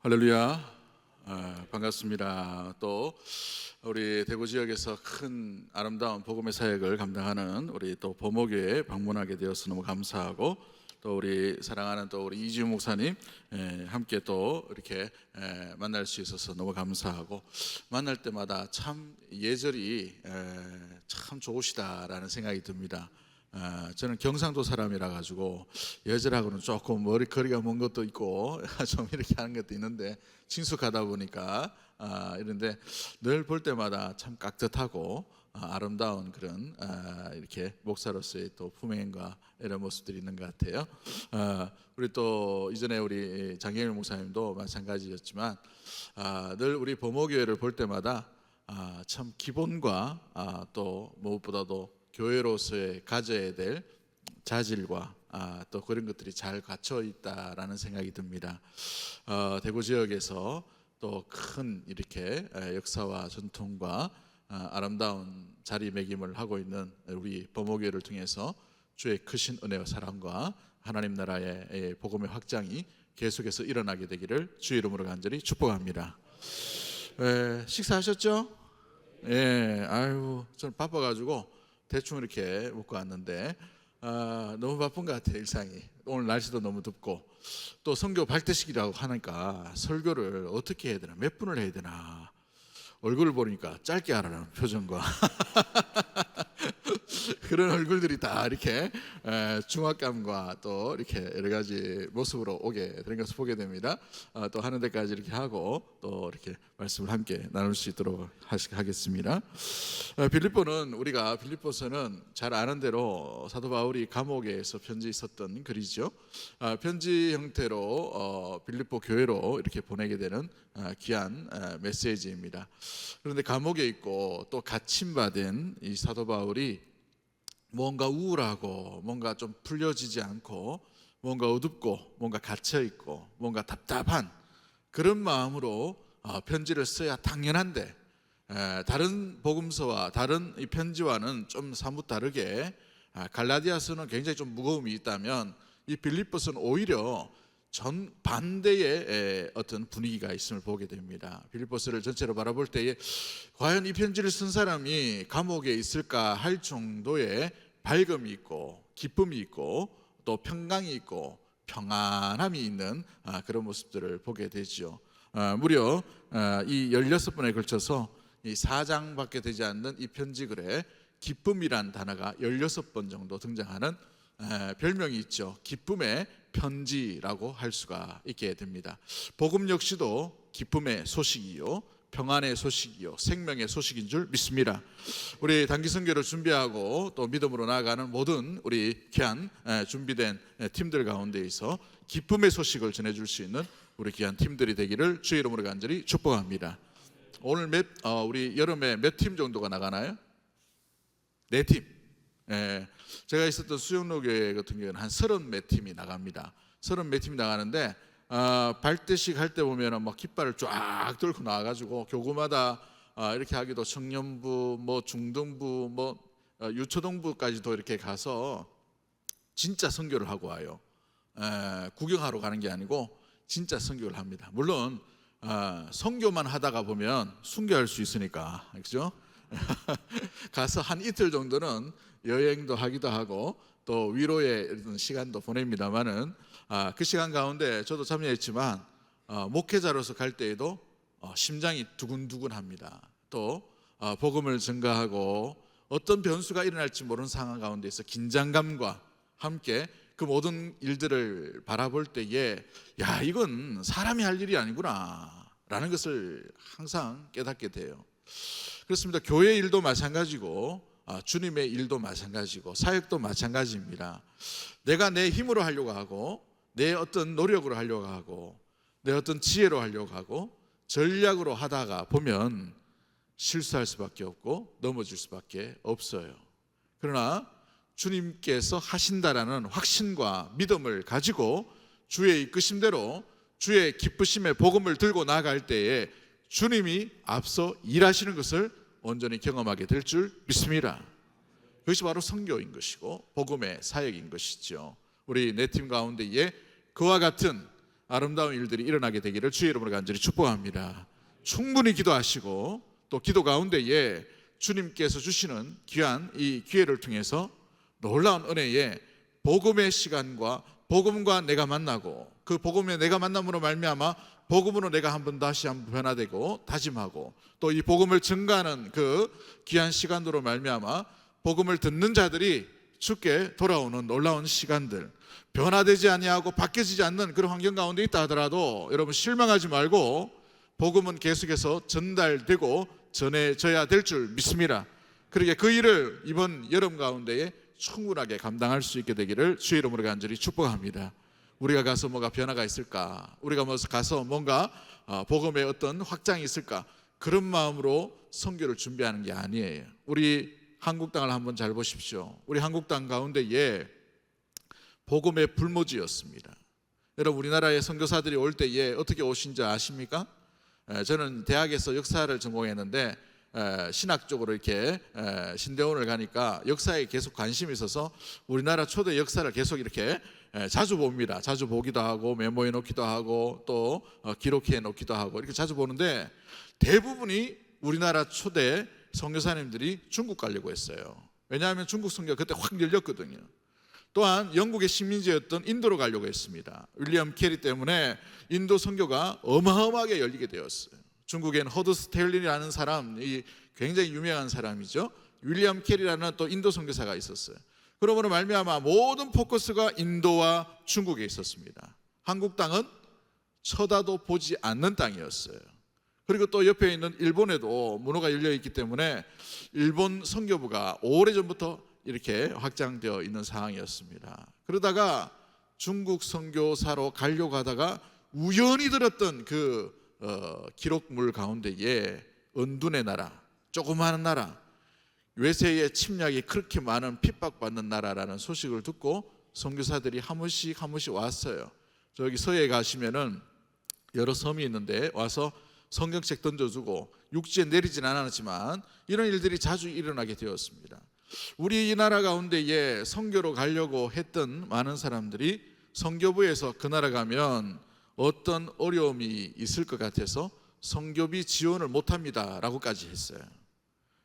할렐루야. 반갑습니다. 또 우리 대구 지역에서 큰 아름다운 복음의 사역을 감당하는 우리 또 보목교회에 방문하게 되어서 너무 감사하고, 또 우리 사랑하는 또 우리 이지우 목사님 함께 또 이렇게 만날 수 있어서 너무 감사하고, 만날 때마다 참 예절이 참 좋으시다라는 생각이 듭니다. 저는 경상도 사람이라 가지고 예절하고는 조금 거리가 먼 것도 있고 좀 이렇게 하는 것도 있는데, 친숙하다 보니까 이런데 늘 볼 때마다 참 깍듯하고 아름다운 그런 이렇게 목사로서의 또 품행과 이런 모습들이 있는 것 같아요. 우리 또 이전에 우리 장경일 목사님도 마찬가지였지만 늘 우리 보모교회를 볼 때마다 참 기본과 또 무엇보다도 교회로서의 가져야 될 자질과 또 그런 것들이 잘 갖춰 있다라는 생각이 듭니다. 대구 지역에서 또 큰 이렇게 역사와 전통과 아름다운 자리매김을 하고 있는 우리 범호교회를 통해서 주의 크신 은혜와 사랑과 하나님 나라의 복음의 확장이 계속해서 일어나게 되기를 주의 이름으로 간절히 축복합니다. 식사하셨죠? 예, 아유, 저는 바빠가지고 대충 이렇게 먹고 왔는데 너무 바쁜 것 같아요. 일상이 오늘 날씨도 너무 덥고, 또 선교 발대식이라고 하니까 설교를 어떻게 해야 되나, 몇 분을 해야 되나, 얼굴을 보니까 짧게 하라는 표정과 그런 얼굴들이 다 이렇게 중압감과 또 이렇게 여러 가지 모습으로 오게 되는 것을 보게 됩니다. 또 하는 데까지 이렇게 하고 또 이렇게 말씀을 함께 나눌 수 있도록 하겠습니다. 빌립보는, 우리가 빌립보서는 잘 아는 대로 사도 바울이 감옥에서 편지 썼던 글이죠. 편지 형태로 빌립보 교회로 이렇게 보내게 되는 귀한 메시지입니다. 그런데 감옥에 있고 또 갇힘받은 이 사도 바울이 뭔가 우울하고 뭔가 좀 풀려지지 않고 뭔가 어둡고 뭔가 갇혀있고 뭔가 답답한 그런 마음으로 편지를 써야 당연한데, 다른 복음서와 다른 이 편지와는 좀 사뭇 다르게 갈라디아서는 굉장히 좀 무거움이 있다면 이 빌립보서는 오히려 전 반대의 어떤 분위기가 있음을 보게 됩니다. 빌립보서를 전체로 바라볼 때에 과연 이 편지를 쓴 사람이 감옥에 있을까 할 정도의 밝음이 있고 기쁨이 있고 또 평강이 있고 평안함이 있는 그런 모습들을 보게 되죠. 무려 이 16번에 걸쳐서 이 4장밖에 되지 않는 이 편지글에 기쁨이란 단어가 16번 정도 등장하는 별명이 있죠. 기쁨의 편지라고 할 수가 있게 됩니다. 복음 역시도 기쁨의 소식이요, 평안의 소식이요, 생명의 소식인 줄 믿습니다. 우리 단기 선교를 준비하고 또 믿음으로 나아가는 모든 우리 귀한 준비된 팀들 가운데에서 기쁨의 소식을 전해줄 수 있는 우리 귀한 팀들이 되기를 주의 이름으로 간절히 축복합니다. 오늘 우리 여름에 몇 팀 정도가 나가나요? 4팀. 제가 있었던 수영로교회 같은 경우는 한 30몇 팀이 나갑니다. 30몇 팀이 나가는데 발대식 할 때 보면은 막 깃발을 쫙 들고 나와가지고 교구마다 이렇게 하기도, 청년부, 뭐 중등부, 뭐 유초등부까지도 이렇게 가서 진짜 선교를 하고 와요. 구경하러 가는 게 아니고 진짜 선교를 합니다. 물론 선교만 하다가 보면 순교할 수 있으니까, 그렇죠? 가서 한 이틀 정도는 여행도 하기도 하고 또 위로의 시간도 보냅니다만은 그 시간 가운데 저도 참여했지만 목회자로서 갈 때에도 심장이 두근두근합니다. 또 복음을 전가하고 어떤 변수가 일어날지 모르는 상황 가운데서 긴장감과 함께 그 모든 일들을 바라볼 때에 야, 이건 사람이 할 일이 아니구나 라는 것을 항상 깨닫게 돼요. 그렇습니다. 교회 일도 마찬가지고 주님의 일도 마찬가지고 사역도 마찬가지입니다. 내가 내 힘으로 하려고 하고 내 어떤 노력으로 하려고 하고 내 어떤 지혜로 하려고 하고 전략으로 하다가 보면 실수할 수밖에 없고 넘어질 수밖에 없어요. 그러나 주님께서 하신다라는 확신과 믿음을 가지고 주의 이끄심대로 주의 기쁘심의 복음을 들고 나아갈 때에 주님이 앞서 일하시는 것을 온전히 경험하게 될 줄 믿습니다. 그것이 바로 선교인 것이고 복음의 사역인 것이죠. 우리 네 팀 가운데에 그와 같은 아름다운 일들이 일어나게 되기를 주의 이름으로 간절히 축복합니다. 충분히 기도하시고 또 기도 가운데에 주님께서 주시는 귀한 이 기회를 통해서 놀라운 은혜에 복음의 시간과 복음과 내가 만나고 그 복음의 내가 만남으로 말미암아 복음으로 내가 다시 한번 변화되고 다짐하고 또 이 복음을 증가하는 그 귀한 시간으로 말미암아 복음을 듣는 자들이 주께 돌아오는 놀라운 시간들, 변화되지 아니하고 바뀌어지지 않는 그런 환경 가운데 있다 하더라도 여러분 실망하지 말고 복음은 계속해서 전달되고 전해져야 될 줄 믿습니다. 그러게 그 일을 이번 여름 가운데에 충분하게 감당할 수 있게 되기를 주의 이름으로 간절히 축복합니다. 우리가 가서 뭐가 변화가 있을까? 우리가 가서 뭔가 복음의 어떤 확장이 있을까? 그런 마음으로 선교를 준비하는 게 아니에요. 우리 한국 땅을 한번 잘 보십시오. 우리 한국 땅 가운데에 복음의 불모지였습니다. 여러분 우리나라의 선교사들이 올 때에 어떻게 오신지 아십니까? 저는 대학에서 역사를 전공했는데 신학 쪽으로 이렇게 신대원을 가니까 역사에 계속 관심이 있어서 우리나라 초대 역사를 계속 이렇게 자주 봅니다. 자주 보기도 하고 메모해 놓기도 하고 또 기록해 놓기도 하고 이렇게 자주 보는데 대부분이 우리나라 초대 선교사님들이 중국 가려고 했어요. 왜냐하면 중국 선교가 그때 확 열렸거든요. 또한 영국의 식민지였던 인도로 가려고 했습니다. 윌리엄 캐리 때문에 인도 선교가 어마어마하게 열리게 되었어요. 중국엔 허드 스텔린이라는 사람이 굉장히 유명한 사람이죠. 윌리엄 캐리라는 또 인도 선교사가 있었어요. 그러므로 말미암아 모든 포커스가 인도와 중국에 있었습니다. 한국 땅은 쳐다도 보지 않는 땅이었어요. 그리고 또 옆에 있는 일본에도 문호가 열려 있기 때문에 일본 선교부가 오래전부터 이렇게 확장되어 있는 상황이었습니다. 그러다가 중국 선교사로 가려고 하다가 우연히 들었던 그 기록물 가운데에 은둔의 나라, 조그마한 나라, 외세의 침략이 그렇게 많은 핍박받는 나라라는 소식을 듣고 선교사들이 한 번씩 왔어요. 저기 서해에 가시면은 여러 섬이 있는데 와서 성경책 던져주고 육지에 내리진 않았지만 이런 일들이 자주 일어나게 되었습니다. 우리나라 가운데에 선교로 가려고 했던 많은 사람들이 선교부에서 그 나라 가면 어떤 어려움이 있을 것 같아서 선교비 지원을 못합니다 라고까지 했어요.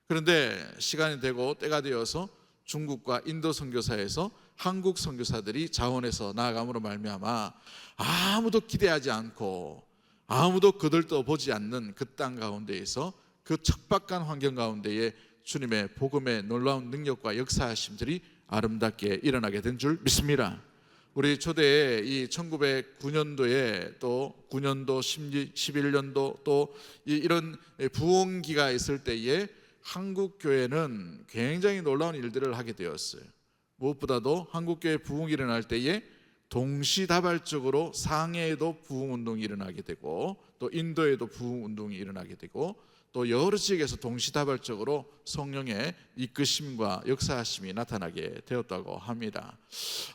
그런데 시간이 되고 때가 되어서 중국과 인도 선교사에서 한국 선교사들이 자원해서 나아감으로 말미암아 아무도 기대하지 않고 아무도 거들떠보지 않는 그 땅 가운데에서 그 척박한 환경 가운데에 주님의 복음의 놀라운 능력과 역사하심들이 아름답게 일어나게 된 줄 믿습니다. 우리 초대에 이 1909년도에 또 9년도, 11년도 또 이런 부흥기가 있을 때에 한국 교회는 굉장히 놀라운 일들을 하게 되었어요. 무엇보다도 한국 교회 부흥이 일어날 때에 동시다발적으로 상해에도 부흥운동이 일어나게 되고 또 인도에도 부흥운동이 일어나게 되고 또 여러 지역에서 동시다발적으로 성령의 이끄심과 역사하심이 나타나게 되었다고 합니다.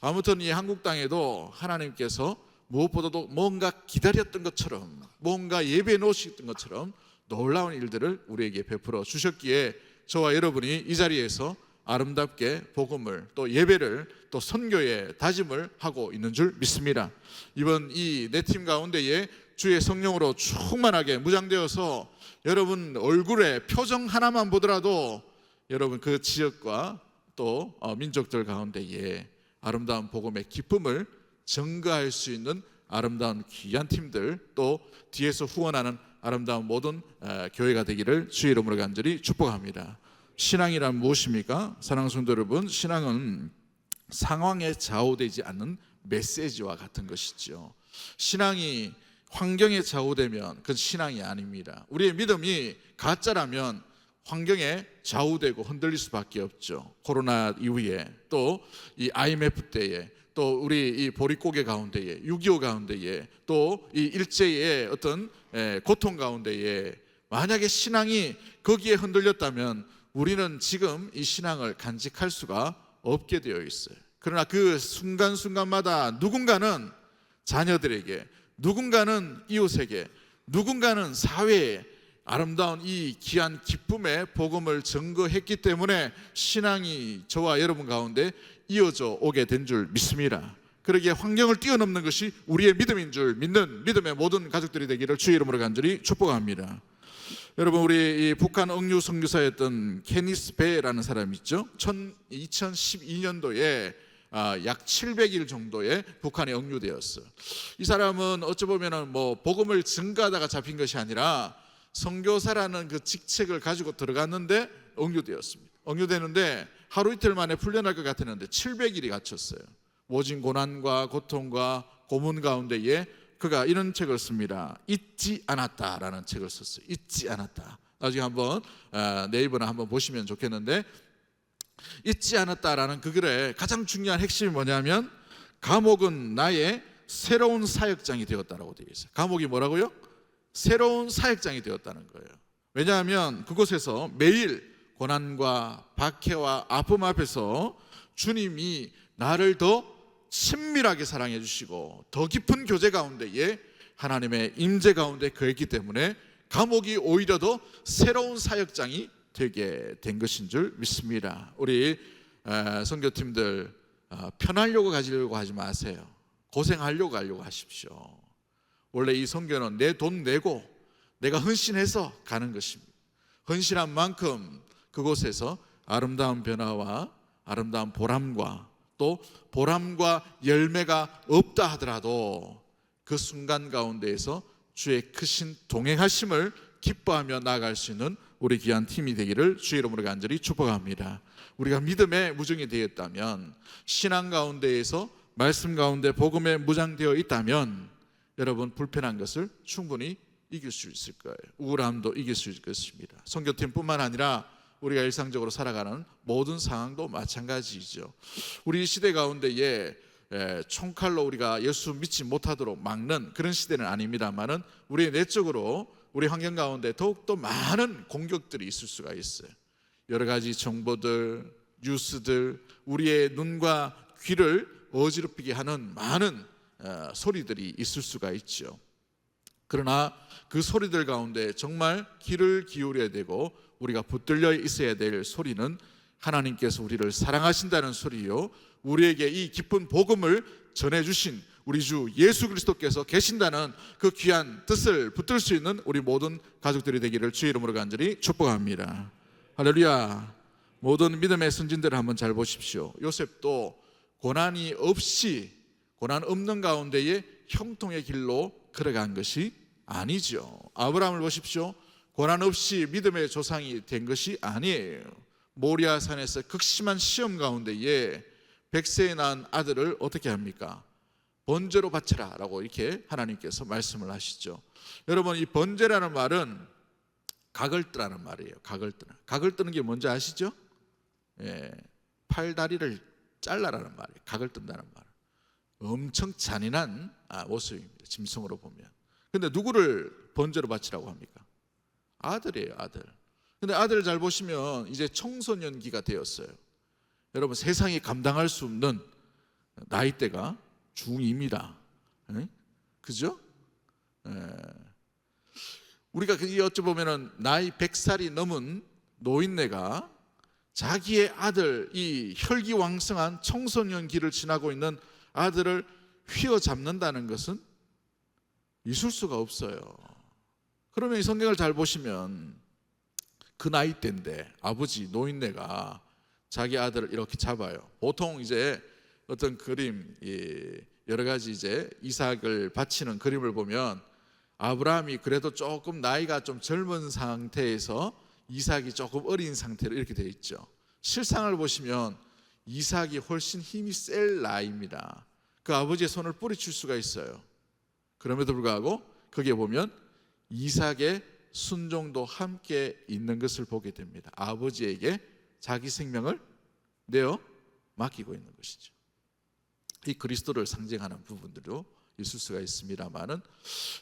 아무튼 이 한국 땅에도 하나님께서 무엇보다도 뭔가 기다렸던 것처럼 뭔가 예배해 놓으셨던 것처럼 놀라운 일들을 우리에게 베풀어 주셨기에 저와 여러분이 이 자리에서 아름답게 복음을 또 예배를 또 선교의 다짐을 하고 있는 줄 믿습니다. 이번 이 내 팀 가운데에 주의 성령으로 충만하게 무장되어서 여러분 얼굴에 표정 하나만 보더라도 여러분 그 지역과 또 민족들 가운데에 아름다운 복음의 기쁨을 증거할 수 있는 아름다운 귀한 팀들 또 뒤에서 후원하는 아름다운 모든 교회가 되기를 주의 이름으로 간절히 축복합니다. 신앙이란 무엇입니까? 사랑하는 성도 여러분, 신앙은 상황에 좌우되지 않는 메시지와 같은 것이죠. 신앙이 환경에 좌우되면 그건 신앙이 아닙니다. 우리의 믿음이 가짜라면 환경에 좌우되고 흔들릴 수밖에 없죠. 코로나 이후에 또 이 IMF 때에 또 우리 이 보릿고개 가운데에 6.25 가운데에 또 이 일제의 어떤 고통 가운데에 만약에 신앙이 거기에 흔들렸다면 우리는 지금 이 신앙을 간직할 수가 없게 되어 있어요. 그러나 그 순간순간마다 누군가는 자녀들에게, 누군가는 이웃에게, 누군가는 사회에 아름다운 이 귀한 기쁨의 복음을 증거했기 때문에 신앙이 저와 여러분 가운데 이어져 오게 된 줄 믿습니다. 그러기에 환경을 뛰어넘는 것이 우리의 믿음인 줄 믿는 믿음의 모든 가족들이 되기를 주의 이름으로 간절히 축복합니다. 여러분, 우리 이 북한 억류 선교사였던 케니스 베라는 사람이 있죠. 2012년도에 약 700일 정도의 북한에 억류되었어요. 이 사람은 어찌 보면은 뭐 복음을 증거하다가 잡힌 것이 아니라 선교사라는 그 직책을 가지고 들어갔는데 억류되었습니다. 억류되는데 하루 이틀 만에 풀려날 것 같았는데 700일이 갇혔어요. 모진 고난과 고통과 고문 가운데에 그가 이런 책을 씁니다. 잊지 않았다라는 책을 썼어요. 잊지 않았다. 나중에 한번 네이버나 한번 보시면 좋겠는데, 잊지 않았다라는 그 글의 가장 중요한 핵심이 뭐냐면, 감옥은 나의 새로운 사역장이 되었다라고 되어 있어요. 감옥이 뭐라고요? 새로운 사역장이 되었다는 거예요. 왜냐하면 그곳에서 매일 고난과 박해와 아픔 앞에서 주님이 나를 더 친밀하게 사랑해 주시고 더 깊은 교제 가운데에 하나님의 임재 가운데 거했기 때문에 감옥이 오히려 더 새로운 사역장이 되게 된 것인 줄 믿습니다. 우리 선교팀들 편하려고 가지려고 하지 마세요. 고생하려고 가려고 하십시오. 원래 이 선교는 내 돈 내고 내가 헌신해서 가는 것입니다. 헌신한 만큼 그곳에서 아름다운 변화와 아름다운 보람과 또 보람과 열매가 없다 하더라도 그 순간 가운데에서 주의 크신 동행하심을 기뻐하며 나아갈 수 있는 우리 귀한 팀이 되기를 주의 이름으로 간절히 축복합니다. 우리가 믿음의 무정이 되었다면, 신앙 가운데에서 말씀 가운데 복음에 무장되어 있다면 여러분, 불편한 것을 충분히 이길 수 있을 거예요. 우울함도 이길 수 있을 것입니다. 선교팀뿐만 아니라 우리가 일상적으로 살아가는 모든 상황도 마찬가지이죠. 우리 시대 가운데에 총칼로 우리가 예수 믿지 못하도록 막는 그런 시대는 아닙니다만은, 우리 내적으로 우리 환경 가운데 더욱더 많은 공격들이 있을 수가 있어요. 여러 가지 정보들, 뉴스들, 우리의 눈과 귀를 어지럽히게 하는 많은 소리들이 있을 수가 있죠. 그러나 그 소리들 가운데 정말 귀를 기울여야 되고 우리가 붙들려 있어야 될 소리는 하나님께서 우리를 사랑하신다는 소리요, 우리에게 이 기쁜 복음을 전해주신 우리 주 예수 그리스도께서 계신다는 그 귀한 뜻을 붙들 수 있는 우리 모든 가족들이 되기를 주의 이름으로 간절히 축복합니다. 할렐루야. 모든 믿음의 선진들을 한번 잘 보십시오. 요셉도 고난이 없이, 고난 없는 가운데에 형통의 길로 걸어간 것이 아니죠. 아브라함을 보십시오. 고난 없이 믿음의 조상이 된 것이 아니에요. 모리아 산에서 극심한 시험 가운데에 100세에 낳은 아들을 어떻게 합니까? 번제로 바쳐라 라고 이렇게 하나님께서 말씀을 하시죠. 여러분, 이 번제라는 말은 각을 뜨라는 말이에요. 각을 뜨는. 각을 뜨는 게 뭔지 아시죠? 팔다리를 잘라라는 말이에요. 각을 뜬다는 말. 엄청 잔인한 모습입니다. 짐승으로 보면. 근데 누구를 번제로 바치라고 합니까? 아들이에요, 아들. 근데 아들을 잘 보시면 이제 청소년기가 되었어요. 여러분, 세상이 감당할 수 없는 나이대가 중2입니다. 그죠? 우리가 어찌 보면은 나이 100살이 넘은 노인네가 자기의 아들, 이 혈기왕성한 청소년기를 지나고 있는 아들을 휘어잡는다는 것은 있을 수가 없어요. 그러면 이 성경을 잘 보시면 그 나이대인데 아버지 노인네가 자기 아들을 이렇게 잡아요. 보통 이제 어떤 그림, 여러 가지 이제 이삭을 바치는 그림을 보면 아브라함이 그래도 조금 나이가 좀 젊은 상태에서 이삭이 조금 어린 상태로 이렇게 되어 있죠. 실상을 보시면 이삭이 훨씬 힘이 셀 나이입니다. 그 아버지의 손을 뿌리칠 수가 있어요. 그럼에도 불구하고 거기에 보면 이삭의 순종도 함께 있는 것을 보게 됩니다. 아버지에게 자기 생명을 내어 맡기고 있는 것이죠. 이 그리스도를 상징하는 부분들도 있을 수가 있습니다만은,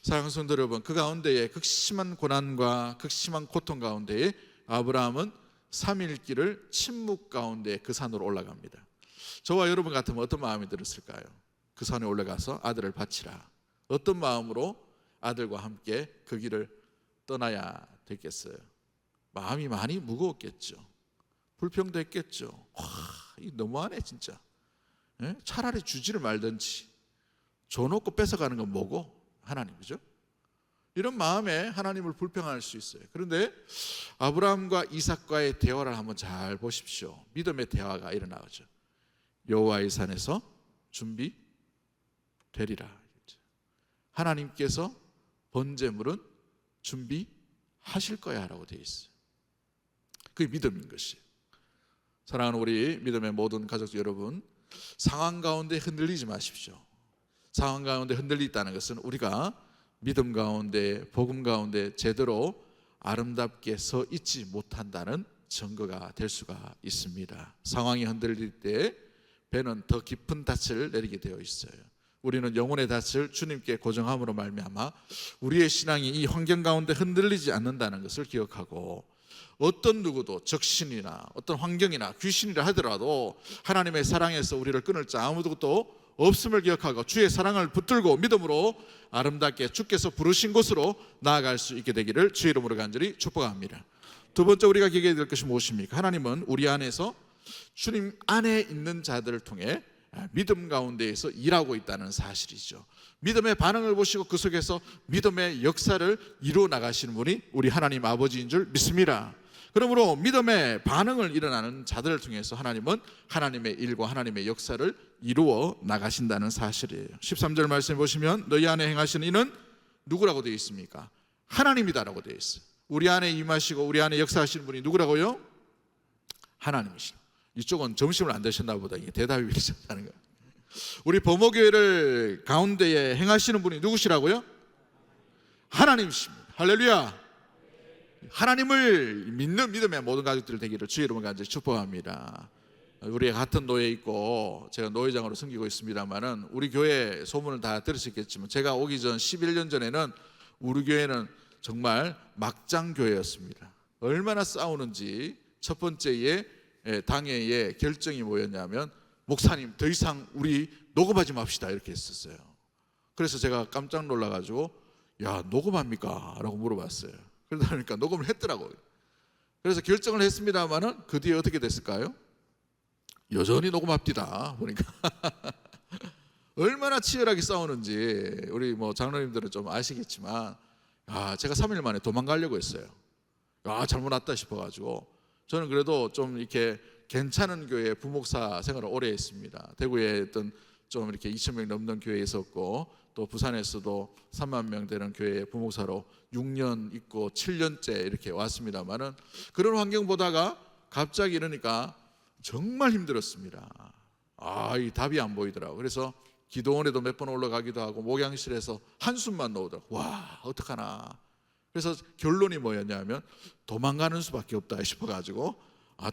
사랑하는 성도 여러분, 그 가운데에 극심한 고난과 극심한 고통 가운데에 아브라함은 3일 길을 침묵 가운데 그 산으로 올라갑니다. 저와 여러분 같으면 어떤 마음이 들었을까요? 그 산에 올라가서 아들을 바치라. 어떤 마음으로 아들과 함께 그 길을 떠나야 됐겠어요? 마음이 많이 무거웠겠죠. 불평도 했겠죠. 와, 이 너무하네 진짜. 차라리 주지를 말든지. 줘놓고 뺏어가는 건 뭐고? 하나님이죠. 이런 마음에 하나님을 불평할 수 있어요. 그런데 아브라함과 이삭과의 대화를 한번 잘 보십시오. 믿음의 대화가 일어나죠. 여호와의 산에서 준비되리라. 하나님께서 번제물은 준비하실 거야 라고 되어 있어요. 그게 믿음인 것이에요. 사랑하는 우리 믿음의 모든 가족 여러분, 상황 가운데 흔들리지 마십시오. 상황 가운데 흔들리다는 것은 우리가 믿음 가운데, 복음 가운데 제대로 아름답게 서 있지 못한다는 증거가 될 수가 있습니다. 상황이 흔들릴 때 배는 더 깊은 닻을 내리게 되어 있어요. 우리는 영혼의 닻을 주님께 고정함으로 말미암아 우리의 신앙이 이 환경 가운데 흔들리지 않는다는 것을 기억하고, 어떤 누구도 적신이나 어떤 환경이나 귀신이라 하더라도 하나님의 사랑에서 우리를 끊을 자 아무것도 없음을 기억하고 주의 사랑을 붙들고 믿음으로 아름답게 주께서 부르신 곳으로 나아갈 수 있게 되기를 주의 이름으로 간절히 축복합니다. 두 번째 우리가 기억해야 될 것이 무엇입니까? 하나님은 우리 안에서 주님 안에 있는 자들을 통해 믿음 가운데에서 일하고 있다는 사실이죠. 믿음의 반응을 보시고 그 속에서 믿음의 역사를 이루어 나가시는 분이 우리 하나님 아버지인 줄 믿습니다. 그러므로 믿음의 반응을 일어나는 자들을 통해서 하나님은 하나님의 일과 하나님의 역사를 이루어 나가신다는 사실이에요. 13절 말씀 보시면 너희 안에 행하시는 이는 누구라고 되어 있습니까? 하나님이다라고 되어 있어요. 우리 안에 임하시고 우리 안에 역사하시는 분이 누구라고요? 하나님이시죠. 이쪽은 점심을 안 드셨나 보다. 이게 대답이 이러셨다는 거예요. 우리 범어교회를 가운데에 행하시는 분이 누구시라고요? 하나님이십니다. 할렐루야. 하나님을 믿는 믿음의 모든 가족들 되기를 주의 이름으로 간절히 축복합니다. 우리 같은 노예에 있고 제가 노회장으로 섬기고 있습니다만은 우리 교회 소문을 다 들으셨겠지만 제가 오기 전 11년 전에는 우리 교회는 정말 막장 교회였습니다. 얼마나 싸우는지 첫 번째에 당회에 결정이 뭐였냐면 목사님 더 이상 우리 녹음하지 맙시다 이렇게 했었어요. 그래서 제가 깜짝 놀라가지고 야 녹음합니까? 라고 물어봤어요. 그러다 보니까 녹음을 했더라고요. 그래서 결정을 했습니다만은 그 뒤에 어떻게 됐을까요? 여전히 녹음합디다 보니까 얼마나 치열하게 싸우는지 우리 뭐 장로님들은 좀 아시겠지만 제가 3일 만에 도망가려고 했어요. 잘못 왔다 싶어가지고 저는 그래도 좀 이렇게 괜찮은 교회 부목사 생활을 오래 했습니다. 대구에 있던 좀 이렇게 2,000명 넘는 교회에 있었고 또 부산에서도 3만 명 되는 교회 부목사로 6년 있고 7년째 이렇게 왔습니다만은 그런 환경 보다가 갑자기 이러니까 정말 힘들었습니다. 이 답이 안 보이더라고요. 그래서 기도원에도 몇 번 올라가기도 하고 목양실에서 한숨만 놓으더라고요. 와 어떡하나. 그래서 결론이 뭐였냐면 도망가는 수밖에 없다 싶어가지고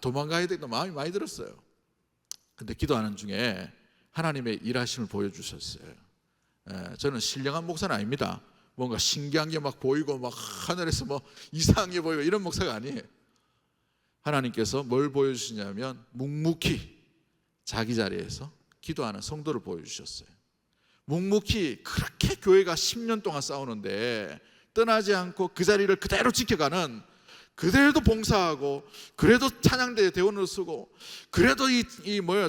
도망가야 되겠다 마음이 많이 들었어요. 근데 기도하는 중에 하나님의 일하심을 보여주셨어요. 저는 신령한 목사는 아닙니다. 뭔가 신기한 게 막 보이고 막 하늘에서 뭐 이상한 게 보이고 이런 목사가 아니에요. 하나님께서 뭘 보여주시냐면 묵묵히 자기 자리에서 기도하는 성도를 보여주셨어요. 묵묵히 그렇게 교회가 10년 동안 싸우는데 떠나지 않고 그 자리를 그대로 지켜가는, 그래도 봉사하고 그래도 찬양대 대원으로 쓰고 그래도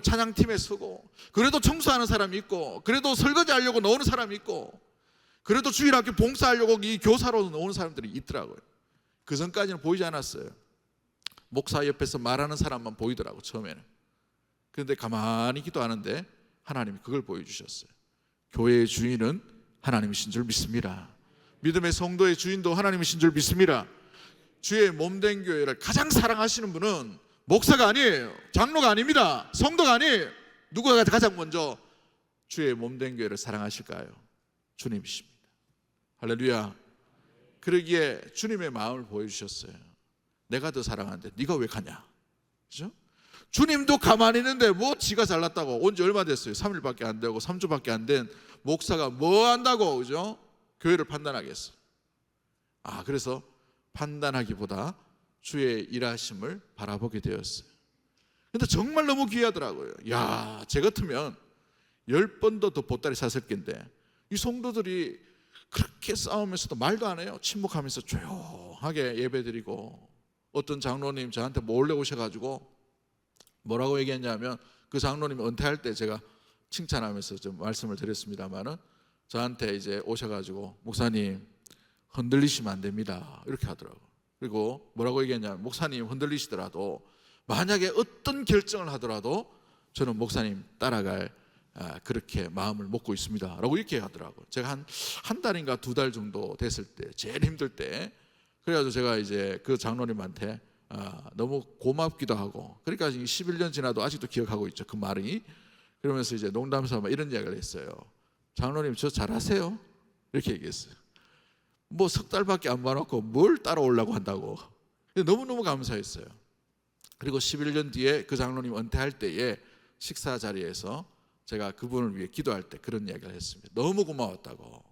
찬양팀에 쓰고 그래도 청소하는 사람이 있고 그래도 설거지 하려고 나오는 사람이 있고 그래도 주일학교 봉사하려고 이 교사로 나오는 사람들이 있더라고요. 그 전까지는 보이지 않았어요. 목사 옆에서 말하는 사람만 보이더라고 처음에는. 그런데 가만히 기도하는데 하나님이 그걸 보여주셨어요. 교회의 주인은 하나님이신 줄 믿습니다. 믿음의 성도의 주인도 하나님이신 줄 믿습니다. 주의 몸된 교회를 가장 사랑하시는 분은 목사가 아니에요. 장로가 아닙니다. 성도가 아니에요. 누가 가장 먼저 주의 몸된 교회를 사랑하실까요? 주님이십니다. 할렐루야. 그러기에 주님의 마음을 보여주셨어요. 내가 더 사랑하는데 네가 왜 가냐? 그죠? 주님도 가만히 있는데 뭐 지가 잘났다고, 온 지 얼마 됐어요? 3일밖에 안 되고 3주밖에 안 된 목사가 뭐 한다고, 그죠? 교회를 판단하겠어. 그래서 판단하기보다 주의 일하심을 바라보게 되었어요. 근데 정말 너무 귀하더라고요. 제 같으면 10번도 더 보따리 샀을 텐데 이 성도들이 그렇게 싸우면서도 말도 안 해요. 침묵하면서 조용하게 예배드리고, 어떤 장로님 저한테 몰래 오셔가지고 뭐라고 얘기했냐면 그 장로님이 은퇴할 때 제가 칭찬하면서 좀 말씀을 드렸습니다만은 저한테 이제 오셔가지고 목사님 흔들리시면 안 됩니다 이렇게 하더라고요. 그리고 뭐라고 얘기했냐면 목사님 흔들리시더라도 만약에 어떤 결정을 하더라도 저는 목사님 따라갈 그렇게 마음을 먹고 있습니다 라고 이렇게 하더라고요. 제가 한 달인가 2달 정도 됐을 때 제일 힘들 때 그래가지고 제가 이제 그 장로님한테 너무 고맙기도 하고 그러니까 11년 지나도 아직도 기억하고 있죠 그 말이. 그러면서 이제 농담삼아 이런 이야기를 했어요. 장로님 저 잘하세요? 이렇게 얘기했어요. 뭐 석 달밖에 안 봐놓고 뭘 따라오려고 한다고. 너무너무 감사했어요. 그리고 11년 뒤에 그 장로님 은퇴할 때에 식사 자리에서 제가 그분을 위해 기도할 때 그런 이야기를 했습니다. 너무 고마웠다고.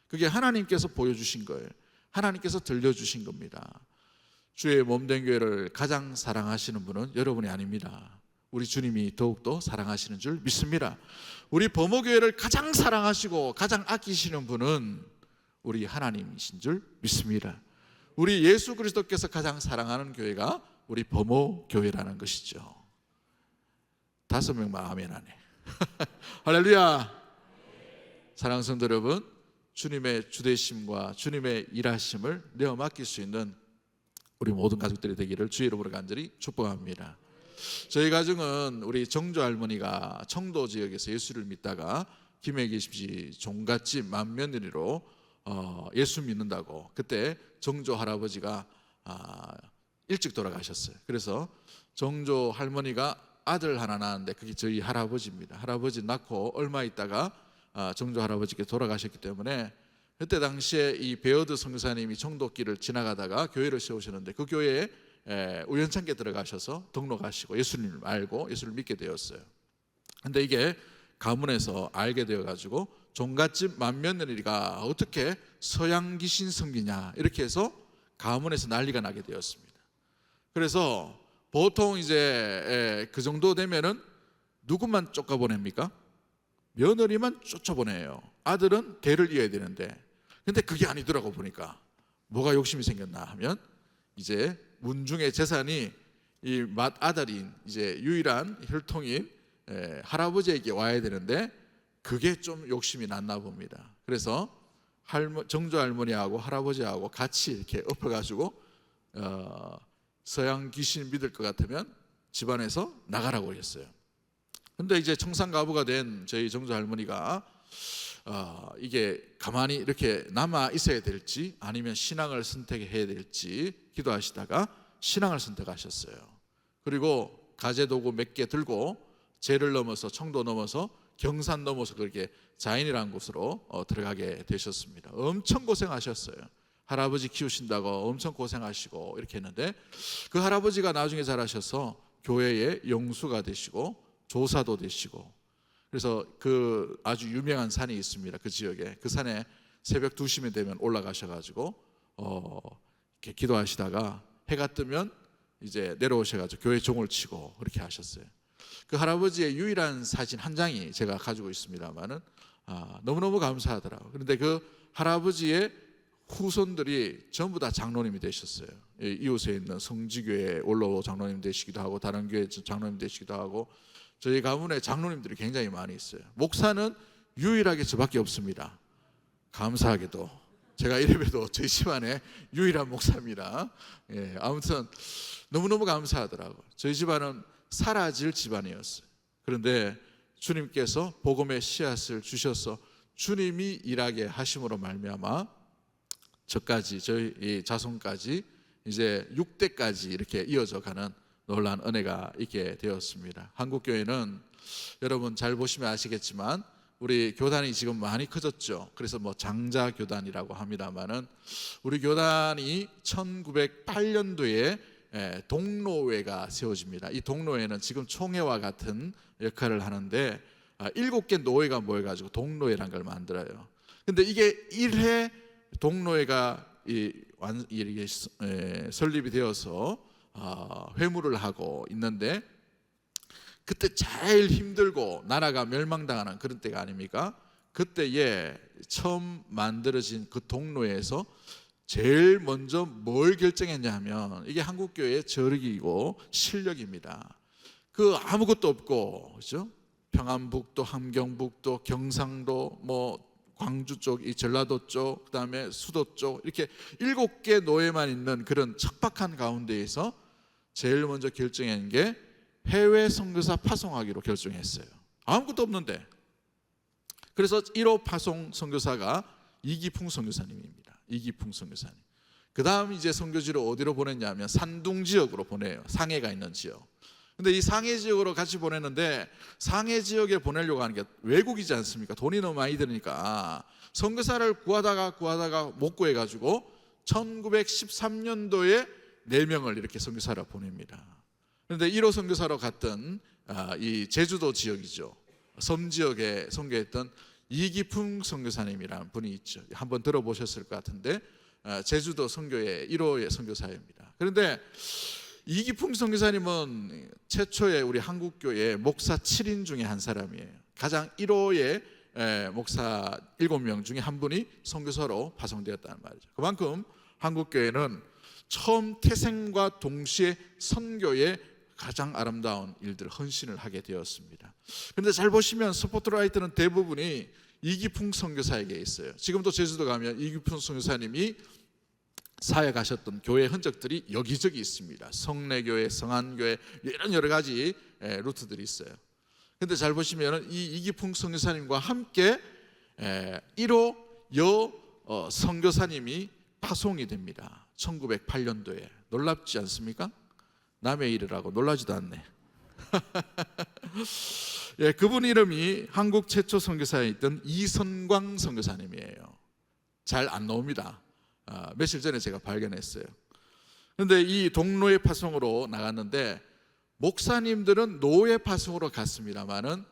그게 하나님께서 보여주신 거예요. 하나님께서 들려주신 겁니다. 주의 몸된 교회를 가장 사랑하시는 분은 여러분이 아닙니다. 우리 주님이 더욱더 사랑하시는 줄 믿습니다. 우리 범호교회를 가장 사랑하시고 가장 아끼시는 분은 우리 하나님이신 줄 믿습니다. 우리 예수 그리스도께서 가장 사랑하는 교회가 우리 범호교회라는 것이죠. 5명만 아멘 하네. 할렐루야. 사랑하는 성도 여러분, 주님의 주되심과 주님의 일하심을 내어 맡길 수 있는 우리 모든 가족들이 되기를 주의 이름으로 간절히 축복합니다. 저희 가정은 우리 정조 할머니가 청도 지역에서 예수를 믿다가 김해 계십시 종갓집 맏며느리로 예수 믿는다고 그때 정조 할아버지가 일찍 돌아가셨어요. 그래서 정조 할머니가 아들 하나 낳았는데 그게 저희 할아버지입니다. 할아버지 낳고 얼마 있다가 정조 할아버지께 돌아가셨기 때문에 그때 당시에 이 베어드 선교사님이 청도길을 지나가다가 교회를 세우셨는데 그 교회에 우연찮게 들어가셔서 등록하시고 예수님을 알고 예수를 믿게 되었어요. 근데 이게 가문에서 알게 되어가지고 종갓집 맏며느리가 어떻게 서양 귀신 섬기냐 이렇게 해서 가문에서 난리가 나게 되었습니다. 그래서 보통 이제 그 정도 되면은 누구만 쫓아보냅니까? 며느리만 쫓아보내요. 아들은 대를 이어야 되는데 근데 그게 아니더라고. 보니까 뭐가 욕심이 생겼나 하면 이제 문중의 재산이 이 맏아들인 이제 유일한 혈통인 할아버지에게 와야 되는데 그게 좀 욕심이 났나 봅니다. 그래서 정조 할머니하고 할아버지하고 같이 이렇게 엎어가지고 서양 귀신 믿을 것 같으면 집안에서 나가라고 했어요. 근데 이제 청산가부가 된 저희 정조 할머니가 이게 가만히 이렇게 남아 있어야 될지 아니면 신앙을 선택해야 될지 기도하시다가 신앙을 선택하셨어요. 그리고 가재도구 몇 개 들고 제를 넘어서 청도 넘어서 경산 넘어서 그렇게 자인이라는 곳으로 들어가게 되셨습니다. 엄청 고생하셨어요. 할아버지 키우신다고 엄청 고생하시고 이렇게 했는데 그 할아버지가 나중에 자라셔서 교회의 영수가 되시고 조사도 되시고 그래서 그 아주 유명한 산이 있습니다. 그 지역에 그 산에 새벽 2시면 되면 올라가셔가지고 이렇게 기도하시다가 해가 뜨면 이제 내려오셔가지고 교회 종을 치고 그렇게 하셨어요. 그 할아버지의 유일한 사진 한 장이 제가 가지고 있습니다만은 너무너무 감사하더라고요. 그런데 그 할아버지의 후손들이 전부 다 장로님이 되셨어요. 이웃에 있는 성지교회 원로 장로님 되시기도 하고 다른 교회 장로님 되시기도 하고 저희 가문에 장로님들이 굉장히 많이 있어요. 목사는 유일하게 저밖에 없습니다. 감사하게도 제가 이래봬도 저희 집안에 유일한 목사입니다. 아무튼 너무너무 감사하더라고요. 저희 집안은 사라질 집안이었어요. 그런데 주님께서 복음의 씨앗을 주셔서 주님이 일하게 하심으로 말미암아 저까지 저희 자손까지 이제 6대까지 이렇게 이어져 가는 놀라운 은혜가 있게 되었습니다. 한국교회는 여러분 잘 보시면 아시겠지만 우리 교단이 지금 많이 커졌죠. 그래서 뭐 장자교단이라고 합니다만은 우리 교단이 1908년도에 동로회가 세워집니다. 이 동로회는 지금 총회와 같은 역할을 하는데 7개 노회가 모여가지고 동로회라는 걸 만들어요. 근데 이게 1회 동로회가 설립이 되어서 회무를 하고 있는데 그때 제일 힘들고 나라가 멸망당하는 그런 때가 아닙니까? 그때에 처음 만들어진 그 동로회에서 제일 먼저 뭘 결정했냐 하면 이게 한국교회의 저력이고 실력입니다. 그 아무것도 없고 그렇죠? 평안북도, 함경북도, 경상도, 광주 쪽, 이 전라도 쪽, 그다음에 수도 쪽 이렇게 7개 노예만 있는 그런 척박한 가운데에서 제일 먼저 결정한 게 해외 선교사 파송하기로 결정했어요. 아무것도 없는데. 그래서 1호 파송 선교사가 이기풍 선교사님입니다. 이기풍 선교사님. 그다음 이제 선교지를 어디로 보냈냐면 산둥 지역으로 보내요. 상해가 있는 지역. 근데 이 상해 지역으로 같이 보냈는데 상해 지역에 보내려고 하는 게 외국이지 않습니까? 돈이 너무 많이 드니까 선교사를 구하다가 못 구해가지고 1913년도에 4명을 이렇게 선교사로 보냅니다. 그런데 1호 선교사로 갔던 이 제주도 지역이죠. 섬 지역에 선교했던 이기풍 선교사님이라는 분이 있죠. 한번 들어보셨을 것 같은데 제주도 선교의 1호의 선교사입니다. 그런데 이기풍 선교사님은 최초의 우리 한국교회 목사 7인 중에 한 사람이에요. 가장 1호의 목사 7명 중에 한 분이 선교사로 파송되었다는 말이죠. 그만큼 한국교회는 처음 태생과 동시에 선교에 가장 아름다운 일들, 헌신을 하게 되었습니다. 그런데 잘 보시면 스포트라이트는 대부분이 이기풍 선교사에게 있어요. 지금도 제주도 가면 이기풍 선교사님이 사역하셨던 교회 흔적들이 여기저기 있습니다. 성례교회, 성안교회 이런 여러 가지 루트들이 있어요. 그런데 잘 보시면 이 이기풍 선교사님과 함께 1호 선교사님이 파송이 됩니다. 1908년도에. 놀랍지 않습니까? 남의 일이라고 놀라지도 않네. 그분 이름이 한국 최초 선교사에 있던 이선광 선교사님이에요. 잘 안 나옵니다. 며칠 전에 제가 발견했어요. 그런데 이 동로의 파송으로 나갔는데 목사님들은 노예 파송으로 갔습니다만은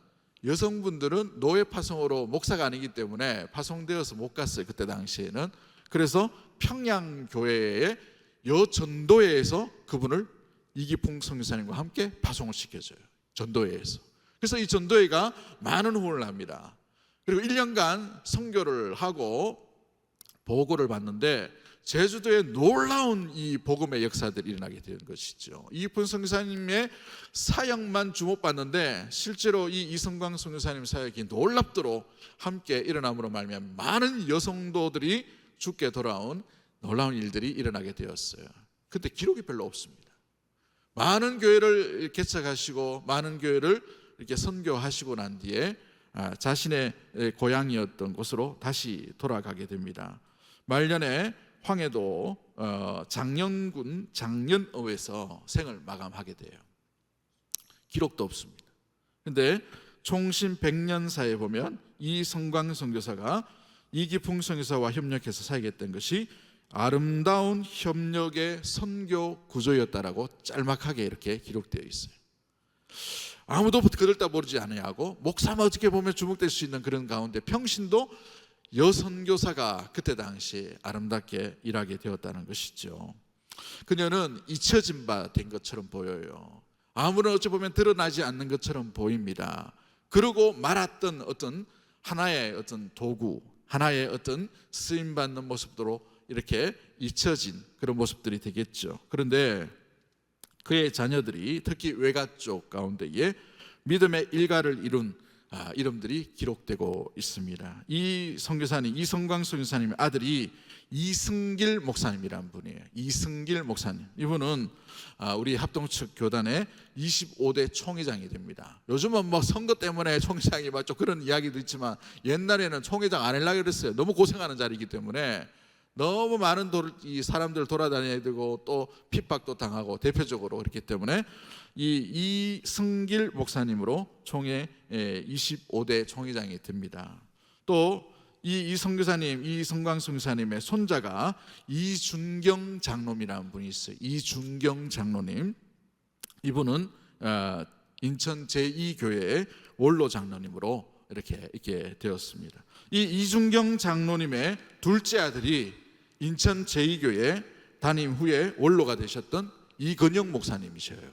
여성분들은 노예 파송으로 목사가 아니기 때문에 파송되어서 못 갔어요. 그때 당시에는. 그래서 평양교회의 여전도회에서 그분을 이기풍 선교사님과 함께 파송을 시켜줘요. 전도회에서. 그래서 이 전도회가 많은 후원을 합니다. 그리고 1년간 선교를 하고 보고를 받는데 제주도에 놀라운 이 복음의 역사들이 일어나게 되는 것이죠. 이기풍 선교사님의 사역만 주목받는데 실제로 이 이성광 선교사님 사역이 놀랍도록 함께 일어남으로 말미암아 많은 여성도들이 죽게 돌아온 놀라운 일들이 일어나게 되었어요. 근데 기록이 별로 없습니다. 많은 교회를 개척하시고 많은 교회를 이렇게 선교하시고 난 뒤에 자신의 고향이었던 곳으로 다시 돌아가게 됩니다. 말년에 황해도 장년군 장년읍에서 생을 마감하게 돼요. 기록도 없습니다. 그런데 총신 100년사에 보면 이성광 선교사가 이기풍 선교사와 협력해서 사역했던 것이 아름다운 협력의 선교 구조였다라고 짤막하게 이렇게 기록되어 있어요. 아무도 그들 다 모르지 않아야하고 목사만 어떻게 보면 주목될 수 있는 그런 가운데 평신도 여선교사가 그때 당시 아름답게 일하게 되었다는 것이죠. 그녀는 잊혀진 바 된 것처럼 보여요. 아무런 어찌 보면 드러나지 않는 것처럼 보입니다. 그러고 말았던 어떤 하나의 어떤 도구, 하나의 어떤 쓰임받는 모습으로 이렇게 잊혀진 그런 모습들이 되겠죠. 그런데 그의 자녀들이 특히 외가 쪽 가운데에 믿음의 일가를 이룬 이름들이 기록되고 있습니다. 이 선교사님, 이성광 선교사님의 아들이 이승길 목사님이라는 분이에요. 이승길 목사님. 이분은 우리 합동측 교단의 25대 총회장이 됩니다. 요즘은 뭐 선거 때문에 총회장이 좀 그런 이야기도 있지만 옛날에는 총회장 안 하려고 그랬어요. 너무 고생하는 자리이기 때문에 너무 많은 이 사람들 돌아다녀야 되고 또 핍박도 당하고 대표적으로 그렇기 때문에 이 이승길 목사님으로 총회 25대 총회장이 됩니다. 또 이 선교사님, 이성광 선교사님의 손자가 이준경 장로님이라는 분이 있어요. 이준경 장로님. 이분은 인천 제2교회의 원로 장로님으로 이렇게 되었습니다. 이 이준경 장로님의 둘째 아들이 인천 제2교회 담임 후에 원로가 되셨던 이건영 목사님이셔요.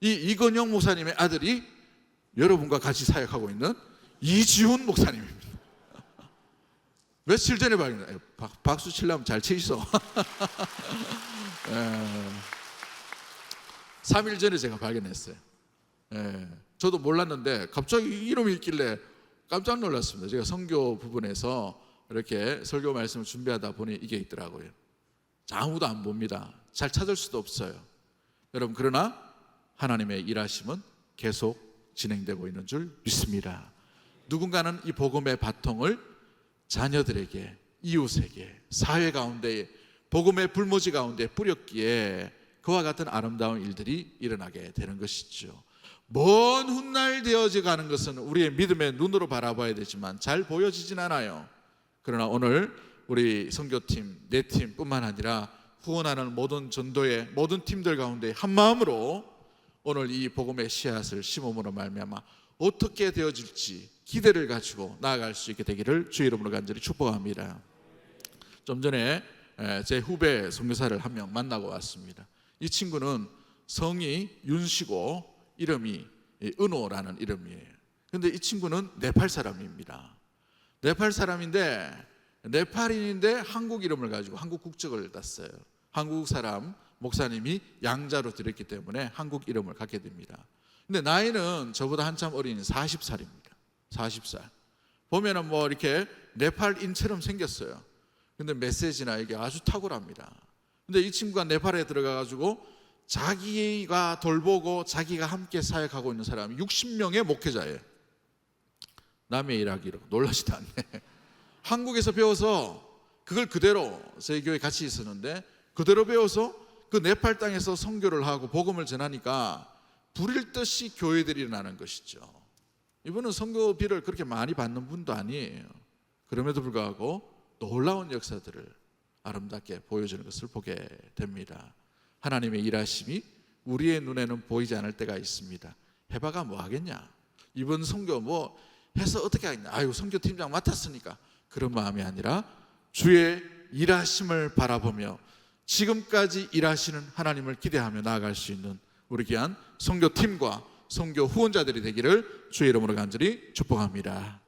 이 이건영 목사님의 아들이 여러분과 같이 사역하고 있는 이지훈 목사님입니다. 며칠 전에 발견해요. 박수 치려면 잘 치시소. 3일 전에 제가 발견했어요. 저도 몰랐는데 갑자기 이름이 있길래 깜짝 놀랐습니다. 제가 선교 부분에서 이렇게 설교 말씀을 준비하다 보니 이게 있더라고요. 자, 아무도 안 봅니다. 잘 찾을 수도 없어요. 여러분, 그러나 하나님의 일하심은 계속 진행되고 있는 줄 믿습니다. 누군가는 이 복음의 바통을 자녀들에게, 이웃에게, 사회 가운데, 복음의 불모지 가운데 뿌렸기에 그와 같은 아름다운 일들이 일어나게 되는 것이죠. 먼 훗날 되어져 가는 것은 우리의 믿음의 눈으로 바라봐야 되지만 잘 보여지진 않아요. 그러나 오늘 우리 선교팀, 내 팀뿐만 아니라 후원하는 모든 전도의 모든 팀들 가운데 한 마음으로 오늘 이 복음의 씨앗을 심음으로 말미암아 어떻게 되어질지 기대를 가지고 나아갈 수 있게 되기를 주의 이름으로 간절히 축복합니다. 좀 전에 제 후배 선교사를 한 명 만나고 왔습니다. 이 친구는 성이 윤씨고 이름이 은호라는 이름이에요. 그런데 이 친구는 네팔 사람입니다. 네팔 사람인데 네팔인인데 한국 이름을 가지고 한국 국적을 땄어요. 한국 사람 목사님이 양자로 드렸기 때문에 한국 이름을 갖게 됩니다. 근데 나이는 저보다 한참 어린 40살입니다. 40살. 보면은 뭐 이렇게 네팔인처럼 생겼어요. 근데 메시지나 이게 아주 탁월합니다. 근데 이 친구가 네팔에 들어가가지고 자기가 돌보고 자기가 함께 사역하고 있는 사람이 60명의 목회자예요. 남의 일하기로 놀라지도 않네. 한국에서 배워서 그걸 그대로 저희 교회 같이 있었는데 그대로 배워서 그 네팔 땅에서 선교를 하고 복음을 전하니까 불일 듯이 교회들이 일어나는 것이죠. 이분은 선교비를 그렇게 많이 받는 분도 아니에요. 그럼에도 불구하고 놀라운 역사들을 아름답게 보여주는 것을 보게 됩니다. 하나님의 일하심이 우리의 눈에는 보이지 않을 때가 있습니다. 해봐가 뭐 하겠냐? 이번 선교 뭐 해서 어떻게 하겠냐? 아유, 선교팀장 맡았으니까. 그런 마음이 아니라 주의 일하심을 바라보며 지금까지 일하시는 하나님을 기대하며 나아갈 수 있는 우리 귀한 선교팀과 선교 후원자들이 되기를 주의 이름으로 간절히 축복합니다.